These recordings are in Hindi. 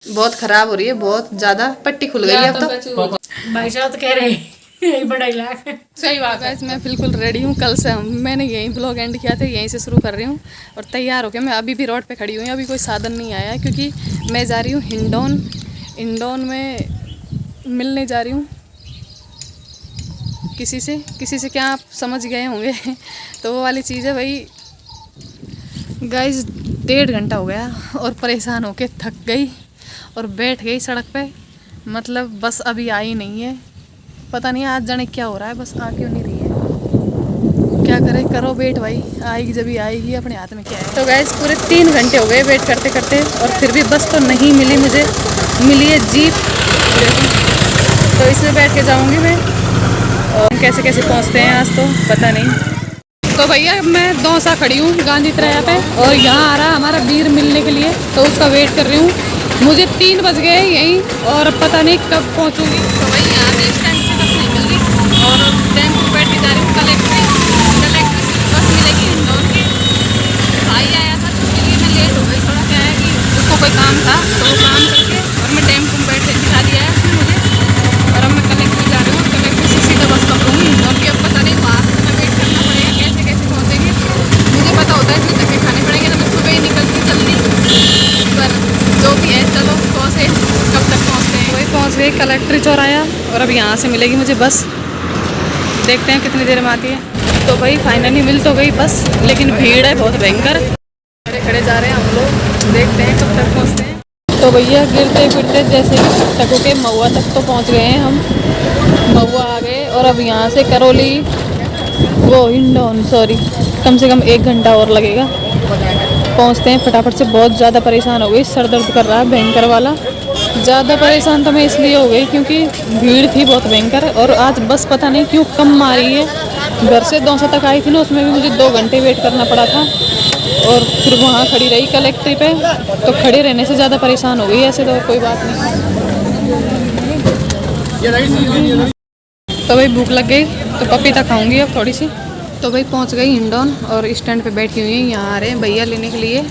बहुत खराब हो रही है, बहुत ज्यादा पट्टी खुल गई है अब तो। भाई साहब तो कह रहे यही बड़ा इलाक है। सही बात है। मैं बिल्कुल रेडी हूँ। कल से मैंने यहीं ब्लॉग एंड किया था, यहीं से शुरू कर रही हूँ और तैयार होकर मैं अभी भी रोड पे खड़ी हुई हूँ। अभी कोई साधन नहीं आया है क्योंकि मैं जा रही हूँ हिंडौन में मिलने जा रही हूँ किसी से क्या आप समझ गए होंगे तो वो वाली चीज़ है भाई। गाइस 1.5 घंटा हो गया और परेशान होके थक गई और बैठ गई सड़क पे। मतलब बस अभी आई नहीं है, पता नहीं आज जाने क्या हो रहा है, बस आ क्यों नहीं रही है। क्या करे, करो वेट भाई, आएगी जब ही आएगी, अपने हाथ में क्या है। तो गाइस पूरे 3 घंटे हो गए वेट करते करते और फिर भी बस तो नहीं मिली मुझे। मिली है जीप, तो इसमें बैठ के जाऊंगी मैं। और कैसे कैसे पहुंचते हैं आज तो पता नहीं। तो भैया मैं दौसा खड़ी हूँ गांधी तिराया पे और यहाँ आ रहा हमारा वीर मिलने के लिए, तो उसका वेट कर रही हूँ। मुझे 3 बज गए यहीं और पता नहीं कब पहुँचूँगी। तो भाई यहाँ से इस टाइम से बस नहीं मिल रही और टेम्पो पे बैठ के जा रही हूँ। कलेक्ट्री से बस मिलेगी इंदौर की। भाई आया था तो उसके लिए मैं लेट हो गई थोड़ा। क्या है कि उसको कोई काम था तो वो काम करके और मैं टेम्पो में बैठ के दिखा दिया है उसने मुझे। और अब मैं कलेक्ट्री जा रही हूँ, कलेक्ट्री से सीधा बस पकड़ूँगी इंदौर की। अब पता नहीं वहाँ से मैं वेट करना पड़ेगा कैसे कैसे पहुँचेंगे। मुझे पता होता है इतने धक्के खाने पड़ेंगे तो मैं सुबह ही निकलती जल्दी, पर जो भी है चलो पहुँचे। कब तक पहुँचते हैं? वही पहुँच गई कलेक्ट्री चौराया और अब यहाँ से मिलेगी मुझे बस। देखते हैं कितनी देर में आती है। तो भाई फाइनली मिल तो गई बस, लेकिन भीड़ है बहुत भयंकर। खड़े खड़े जा रहे हैं हम लोग, देखते हैं कब तक पहुँचते हैं। तो भैया गिरते फिरते जैसे तक के महुआ तक तो पहुँच गए हैं हम। महुआ आ गए और अब यहाँ से करौली वो हिंडौन सॉरी कम से कम 1 घंटा और लगेगा। पहुँचते हैं फटाफट से। बहुत ज़्यादा परेशान हो गई, सर दर्द कर रहा है भयंकर वाला। ज़्यादा परेशान तो मैं इसलिए हो गई क्योंकि भीड़ थी बहुत भयंकर और आज बस पता नहीं क्यों कम मारी है। घर से दौसा तक आई थी ना, उसमें भी मुझे 2 घंटे वेट करना पड़ा था और फिर वहाँ खड़ी रही कलेक्ट्री पे। तो खड़े रहने से ज़्यादा परेशान हो गई। ऐसे तो कोई बात नहीं। तो भाई भूख लग गई तो पपीता खाऊंगी अब थोड़ी सी। तो भाई पहुंच गई हिंडौन और स्टैंड पे बैठी हुई है। यहाँ आ रहे हैं भैया लेने के लिए,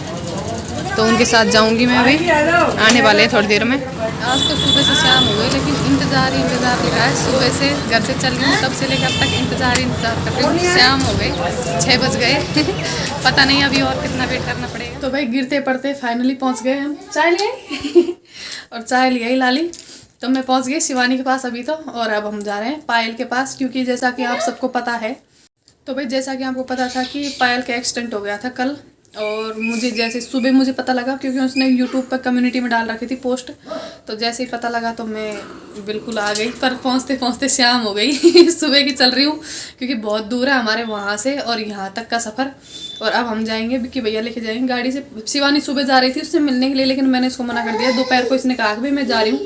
तो उनके साथ जाऊंगी मैं। अभी आने वाले हैं थोड़ी देर में। आज तो सुबह से शाम हो गई लेकिन इंतज़ार ही इंतज़ार लगा है। सुबह से घर से चल रही हूँ तब से लेकर अब तक इंतज़ार कर रही हूँ। शाम हो गई, 6 बज गए पता नहीं अभी और कितना वेट करना पड़ेगा। तो भाई गिरते पड़ते फाइनली पहुँच गए हम। चाय लिए और चाय लिया ही लाली। तो मैं पहुँच गई शिवानी के पास अभी तो, और अब हम जा रहे हैं पायल के पास क्योंकि जैसा कि आप सबको पता है। तो भाई जैसा कि आपको पता था कि पायल का एक्सीडेंट हो गया था कल, और मुझे जैसे सुबह मुझे पता लगा क्योंकि उसने यूट्यूब पर कम्युनिटी में डाल रखी थी पोस्ट। तो जैसे ही पता लगा तो मैं बिल्कुल आ गई, पर पहुंचते पहुंचते शाम हो गई सुबह की चल रही हूँ क्योंकि बहुत दूर है हमारे वहाँ से और यहाँ तक का सफ़र। और अब हम जाएंगे विक्की भैया लेके जाएंगे गाड़ी से। शिवानी सुबह जा रही थी उससे मिलने के लिए, लेकिन मैंने इसको मना कर दिया। दोपहर को इसने कहा कि भाई मैं जा रही हूँ,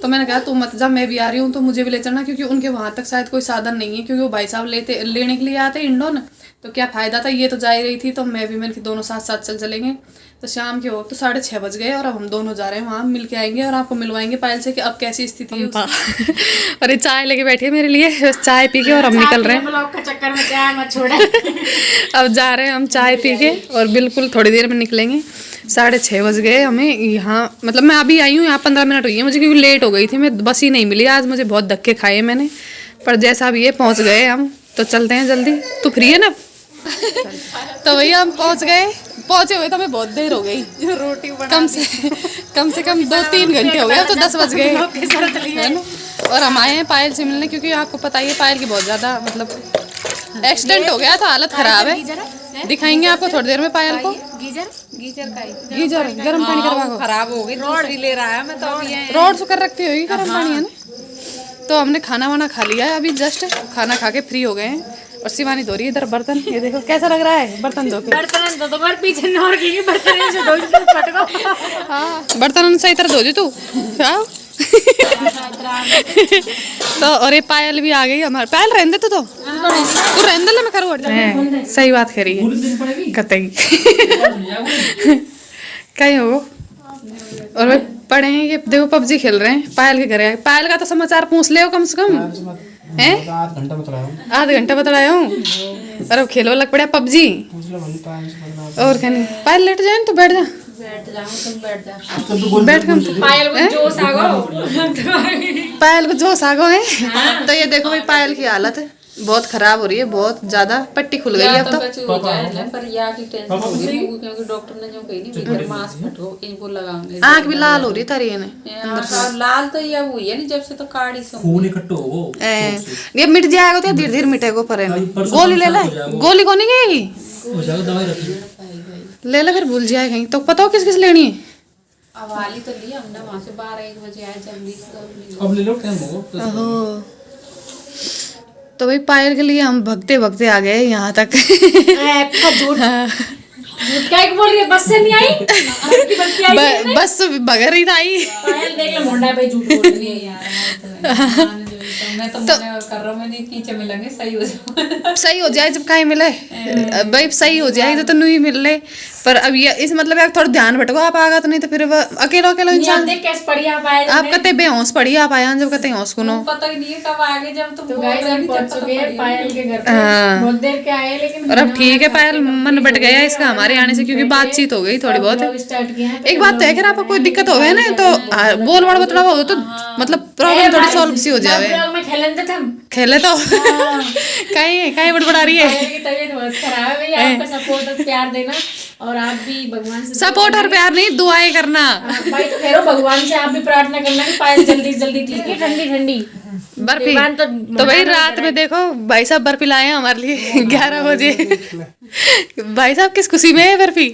तो मैंने कहा तू मत जा, मैं भी आ रही हूँ तो मुझे भी ले चलना, क्योंकि उनके वहाँ तक शायद कोई साधन नहीं है क्योंकि वो भाई साहब लेने के लिए आते इंडौन। तो क्या फ़ायदा था, ये तो जा ही रही थी तो मैंने दोनों साथ साथ चलेंगे। तो शाम के हो तो 6:30 बज गए और अब हम दोनों जा रहे हैं वहाँ। मिल के आएंगे और आपको मिलवाएंगे पायल से कि अब कैसी स्थिति है उसकी। अरे चाय लेके बैठी है मेरे लिए, चाय पी के और अब निकल रहे हैं। ब्लॉग का चक्कर में चाय मत छोड़ा अब जा रहे हैं हम चाय पी के और बिल्कुल थोड़ी देर में निकलेंगे। 6:30 बज गए हमें यहाँ, मतलब मैं अभी आई हूँ यहाँ 15 मिनट हुई है मुझे क्योंकि लेट हो गई थी। मैं बस ही नहीं मिली आज, मुझे बहुत धक्के खाए मैंने, पर जैसा भी है पहुँच गए हम। तो चलते हैं जल्दी। तू फ्री है ना? तो भैया हम पहुँचे हुए तो हमें बहुत देर हो गई। रोटी कम से कम 2-3 घंटे हो गए, तो 10 बज गए है ना। और हम आए हैं पायल से मिलने क्योंकि आपको पता ही है पायल की बहुत ज़्यादा मतलब एक्सीडेंट हो गया तो हालत ख़राब है। दिखाएंगे आपको थोड़ी देर में पायल को। गीजर गर्म पानी करवा को खराब हो गई, दूसरी ले रहा है। मैं तो अभी रोड सुकर रखती होगी गर्म पानी है ना। तो हमने खाना वाना खा लिया है, अभी जस्ट खाना खा के फ्री हो गए हैं और शिवानी धो रही है इधर बर्तन। ये देखो कैसा लग रहा है बर्तन धो के। बर्तन तो बार पीछे नौर की बर्तन से धो पटको। हाँ बर्तन सही तरह धो दी तू। हाँ तो और ये पायल भी आ गई हमारे। पायल रहने दे तू रहने दे, मैं करूँ। सही बात कह रही है कतई कहीं हो। और वे पढ़े हैं ये देखो पबजी खेल रहे हैं। पायल के घर है। पायल का तो समाचार पूछ ले कम से कम है। आधा घंटा बतलाया हूँ और अब खेलो लग पड़ा पबजी। और क्या नहीं। पायल लेट जाए तो बैठ जा। बैठ जाओ तुम बैठ जाओ बैठ कर पायल को जोश आ गो पायल को जोश आ गए हैं। तो ये देखो भाई पायल की हालत बहुत खराब हो रही है, बहुत ज्यादा पट्टी खुल गई है अब तो। पर या की टेंशन हो गई क्योंकि डॉक्टर ने जो कही नहीं भीतर मांस फटो इनको लगाने आंख भी लाल हो रही तारी ने और लाल तो ये हुई है नहीं जब से तो काड़ी से खून इकट्ठा हो ये मिट जाएगा तो धीरे धीरे मिटेगा पर गोली ले ले, गोली को नहीं गई हो जाएगा, दवाई रखी ले ले फिर भूल जाए कहीं। तो पता हो किस किस लेनी है? अब वाली तो लिया हमने वहां से 12-1 बजे आए जल्दी से अब ले लो टाइम हो ओहो। तो भाई पायल के लिए हम भगते भगते आ गए यहाँ तक। झूठ झूठ क्या बोल रही है, बस से नहीं आई आपकी बस से आई बस भग रही था आई। पायल देख ले मुंडा भाई झूठ बोल रही है यार मैं तो मना कर रहा हूं, मैंने नीचे मिलेंगे सही हो जाए सही हो जाए जब कहीं मिले भाई सही हो जाएगी तो नहीं मिल ले। पर अब ये इस मतलब यार थोड़ा ध्यान भटको आप आगा तो नहीं तो फिर अकेला अकेला इंसान देख कैसे पड़ी आप आए आप कहते बेहोश पड़ी आप आया जब कहते होश सुनो पता ही नहीं है कब आगे जब तुम तो गाइस हम पहुंच चुके हैं पायल के घर पे बहुत देर के आए लेकिन और अब ठीक है पायल मन बट गया इसका हमारे आने से क्योंकि बातचीत हो गई थोड़ी बहुत। स्टार्ट किया है एक बात तो है कि आपको कोई दिक्कत हो गई ना तो बोल बड़ बतला हो तो मतलब प्रॉब्लम थोड़ी सॉल्व सी हो जावे। में खेलन तो हम खेले तो कहीं कहीं बड़बड़ा रही है। पायल की तबीयत बहुत खराब है भैया, आपका सपोर्ट और प्यार देना और आप भी भगवान से सपोर्ट और प्यार नहीं दुआएं करना भाई तो कह रहा भगवान से आप भी प्रार्थना करना कि पायल जल्दी जल्दी ठीक है ठंडी ठंडी बर्फी। तो भाई रात में देखो भाई साहब बर्फी लाए हैं हमारे लिए 11 बजे। भाई साहब किस खुशी में है बर्फी?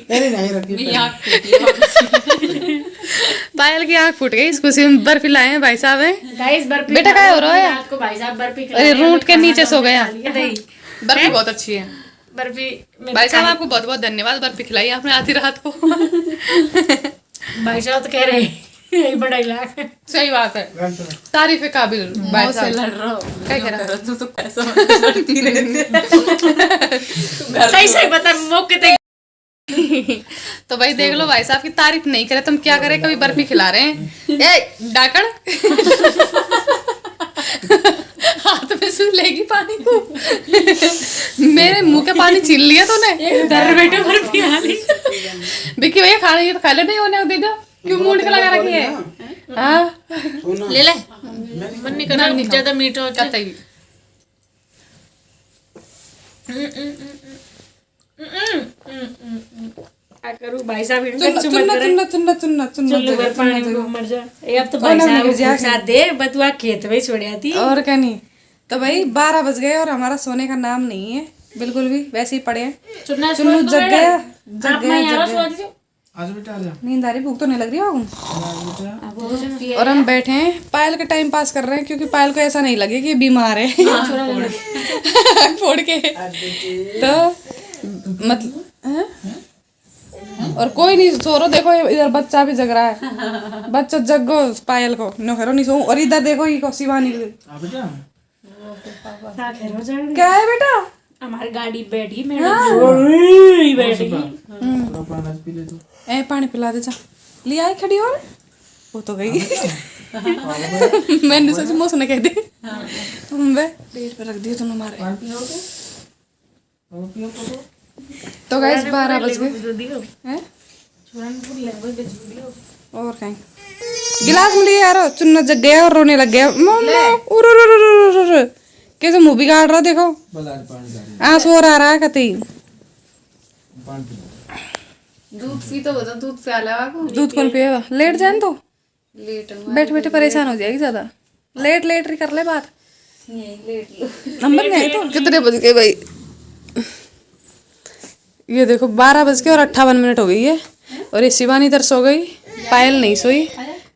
पायल की आंख फूट गई इस खुशी में बर्फी लाए हैं भाई साहब हैं। गाइस बर्फी बेटा क्या हो रहा है? रात को भाई साहब बर्फी अरे रूट के नीचे सो गया। बर्फी बहुत अच्छी है बर्फी भाई साहब आपको बहुत बहुत धन्यवाद बर्फी खिलाई आपने आधी रात को। भाई साहब तो कह रहे हैं यही बड़ा इलाका है। सही बात है तारीफ के काबिल भाई साहब लड़ रहा हो क्या कह रहा तू तो पैसा लड़ती रहती कैसे बता मौके पे तो भाई देख लो भाई साहब की तारीफ नहीं करे तुम क्या करे कभी बर्फी खिला रहे हैं ए डाकड़ हाथ में से लेगी पानी को मेरे मुंह के पानी छीन लिया तूने डर बैठे बर्फी आ ली विक्की भैया खाना ये तो खा ले नहीं होने दे दो क्यों मूड के लगा रखी है हाँ ले ले मन नहीं करना ज्यादा मीठा हो कतई क्या करूं भाई साहब चुन्ना चलो पानी में मर जा ये अब तो भाई साहब के साथ दे बतुआ खेत में छोड़िया थी और क्या नहीं। तो भाई 12 बज गए और हमारा सोने का नाम नहीं है बिल्कुल भी वैसे ही पड़े हैं। चुन्नू जग गया आज बेटा आ जा नींद आ रही भूख तो नहीं लग रही होगी। और हम बैठे हैं पायल का टाइम पास कर रहे हैं क्योंकि पायल को ऐसा नहीं लगे कि बीमार है फोड़ के तो मतलब और कोई नहीं सो रहा देखो इधर बच्चा भी जग रहा है बच्चा जगो पायल को नो करो नहीं सो। और इधर देखो ये शिवानी आ बेटा क्या है बेटा हमारी गाड़ी बैठी मैडम बैठी थोड़ा पानी पी ले तो ए पानी पिला दे जा लिया है खड़ी और वो तो गई मैंने सोचा मौसम ने कह दी बे पेट पे रख दिया तुमने मारे। तो गाइस 12 बज गए हैं और कहीं गिलास में लिया यार चुन्ना जग गया और रोने लग गया मम्मा उर कैसे मुंह बिगाड़ रहा देखो बलार पानी डाल आंसू आ रहा है कतई पानी पी दूध पी तो बता दूध प्याला को दूध कौन पिएगा लेट जान तो लेट बैठ बैठे परेशान हो जाएगी ज्यादा लेट लेट कर ले बात लेट लो नंबर नहीं तो कितने बज गए भाई ये देखो 12 बज के और 58 मिनट हो गई है और ये शिवानी इधर सो गई पायल नहीं सोई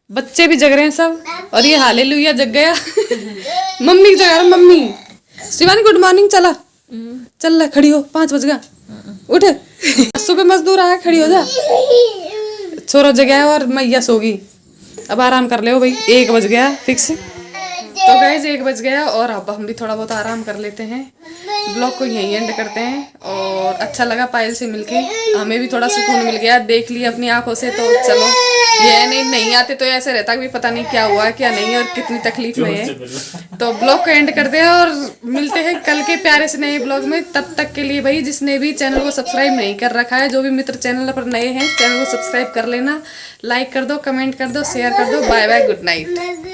बच्चे भी जग रहे हैं सब और ये हालेलुया जग गया मम्मी जग रहा मम्मी शिवानी गुड मॉर्निंग चला चल ला खड़ी हो 5 बज गया उठ सुबह मजदूर आया खड़ी हो जा छोरा जगह है और मैया सो गई अब आराम कर ले भाई 1 बज गया फिक्स तो गाइज 1 बज गया और अब हम भी थोड़ा बहुत आराम कर लेते हैं। ब्लॉग को यहीं एंड करते हैं। और अच्छा लगा पायल से मिलके, हमें भी थोड़ा सुकून मिल गया, देख लिया अपनी आंखों से। तो चलो ये नहीं आते तो ऐसे रहता कि पता नहीं क्या हुआ क्या नहीं और कितनी तकलीफ में है। तो ब्लॉग को एंड करते हैं और मिलते हैं कल के प्यारे से नए ब्लॉग में। तब तक के लिए भाई जिसने भी चैनल को सब्सक्राइब नहीं कर रखा है, जो भी मित्र चैनल पर नए हैं, चैनल को सब्सक्राइब कर लेना, लाइक कर दो, कमेंट कर दो, शेयर कर दो। Bye bye, good night.